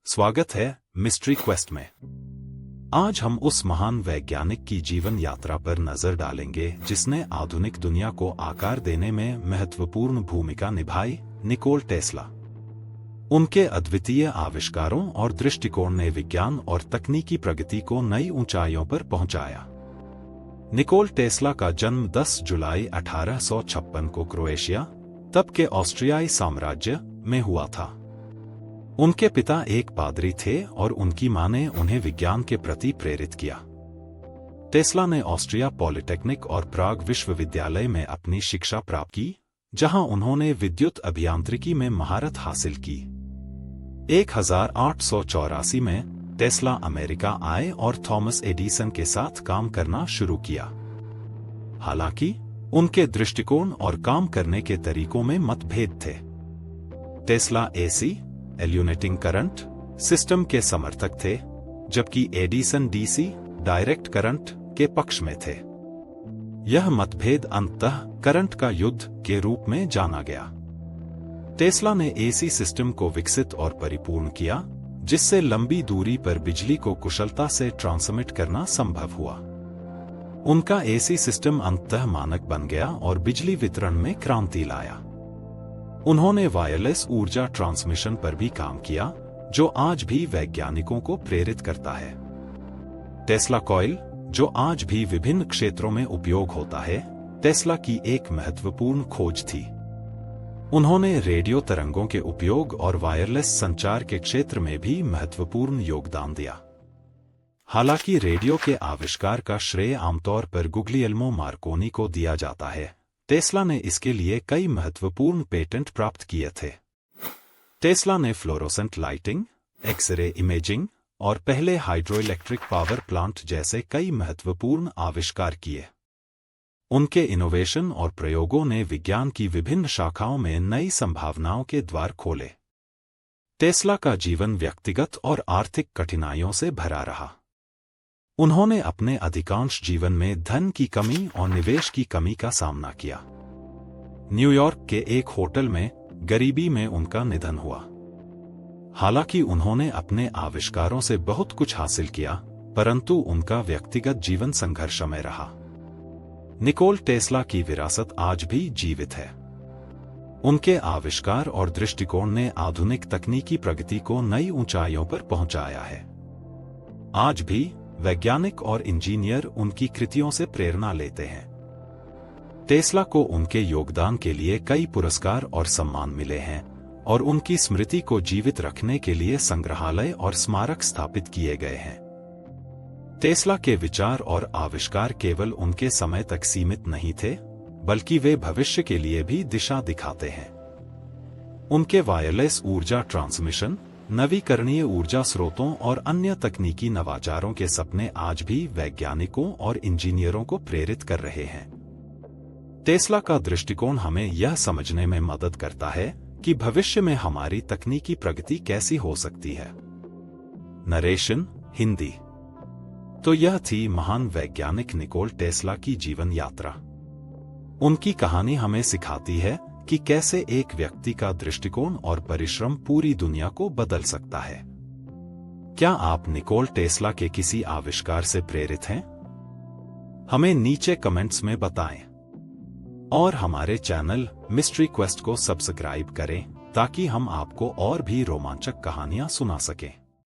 स्वागत है mystery quest में। आज हम उस महान वैज्ञानिक की जीवन यात्रा पर नजर डालेंगे जिसने आधुनिक दुनिया को आकार देने में महत्वपूर्ण भूमिका निभाई, निकोल टेस्ला। उनके अद्वितीय आविष्कारों और दृष्टिकोण ने विज्ञान और तकनीकी प्रगति को नई ऊंचाइयों पर पहुंचाया। निकोल टेस्ला का जन्म 10 जुलाई 1856 को क्रोएशिया, तब के ऑस्ट्रियाई साम्राज्य, में हुआ था। उनके पिता एक पादरी थे और उनकी मां ने उन्हें विज्ञान के प्रति प्रेरित किया। टेस्ला ने ऑस्ट्रिया पॉलिटेक्निक और प्राग विश्वविद्यालय में अपनी शिक्षा प्राप्त की, जहां उन्होंने विद्युत अभियांत्रिकी में महारत हासिल की। 1884 में टेस्ला अमेरिका आए और थॉमस एडिसन के साथ काम करना शुरू किया। हालांकि उनके दृष्टिकोण और काम करने के तरीकों में मतभेद थे। टेस्ला एसी एल्यूनेटिंग करंट सिस्टम के समर्थक थे, जबकि एडिसन डीसी डायरेक्ट करंट के पक्ष में थे। यह मतभेद अंततः करंट का युद्ध के रूप में जाना गया। टेस्ला ने एसी सिस्टम को विकसित और परिपूर्ण किया, जिससे लंबी दूरी पर बिजली को कुशलता से ट्रांसमिट करना संभव हुआ। उनका एसी सिस्टम अंततः मानक बन गया और बिजली वितरण में क्रांति लाया। उन्होंने वायरलेस ऊर्जा ट्रांसमिशन पर भी काम किया, जो आज भी वैज्ञानिकों को प्रेरित करता है। टेस्ला कॉइल, जो आज भी विभिन्न क्षेत्रों में उपयोग होता है, टेस्ला की एक महत्वपूर्ण खोज थी। उन्होंने रेडियो तरंगों के उपयोग और वायरलेस संचार के क्षेत्र में भी महत्वपूर्ण योगदान दिया। हालांकि रेडियो के आविष्कार का श्रेय आमतौर पर गुग्लिएल्मो मार्कोनी को दिया जाता है, टेस्ला ने इसके लिए कई महत्वपूर्ण पेटेंट प्राप्त किए थे। टेस्ला ने फ्लोरोसेंट लाइटिंग, एक्स-रे इमेजिंग और पहले हाइड्रोइलेक्ट्रिक पावर प्लांट जैसे कई महत्वपूर्ण आविष्कार किए। उनके इनोवेशन और प्रयोगों ने विज्ञान की विभिन्न शाखाओं में नई संभावनाओं के द्वार खोले। टेस्ला का जीवन व्यक्तिगत और आर्थिक कठिनाइयों से भरा रहा। उन्होंने अपने अधिकांश जीवन में धन की कमी और निवेश की कमी का सामना किया। न्यूयॉर्क के एक होटल में गरीबी में उनका निधन हुआ। हालांकि उन्होंने अपने आविष्कारों से बहुत कुछ हासिल किया, परंतु उनका व्यक्तिगत जीवन संघर्षमय रहा। निकोल टेस्ला की विरासत आज भी जीवित है। उनके आविष्कार और दृष्टिकोण ने आधुनिक तकनीकी प्रगति को नई ऊंचाइयों पर पहुंचाया है। आज भी वैज्ञानिक और इंजीनियर उनकी कृतियों से प्रेरणा लेते हैं। टेस्ला को उनके योगदान के लिए कई पुरस्कार और सम्मान मिले हैं और उनकी स्मृति को जीवित रखने के लिए संग्रहालय और स्मारक स्थापित किए गए हैं। टेस्ला के विचार और आविष्कार केवल उनके समय तक सीमित नहीं थे, बल्कि वे भविष्य के लिए भी दिशा दिखाते हैं। उनके वायरलेस ऊर्जा ट्रांसमिशन, नवीकरणीय ऊर्जा स्रोतों और अन्य तकनीकी नवाचारों के सपने आज भी वैज्ञानिकों और इंजीनियरों को प्रेरित कर रहे हैं। टेस्ला का दृष्टिकोण हमें यह समझने में मदद करता है कि भविष्य में हमारी तकनीकी प्रगति कैसी हो सकती है। नरेशन हिंदी। तो यह थी महान वैज्ञानिक निकोल टेस्ला की जीवन यात्रा। उनकी कहानी हमें सिखाती है कि कैसे एक व्यक्ति का दृष्टिकोण और परिश्रम पूरी दुनिया को बदल सकता है। क्या आप निकोल टेस्ला के किसी आविष्कार से प्रेरित हैं? हमें नीचे कमेंट्स में बताएं और हमारे चैनल मिस्ट्री क्वेस्ट को सब्सक्राइब करें ताकि हम आपको और भी रोमांचक कहानियां सुना सकें।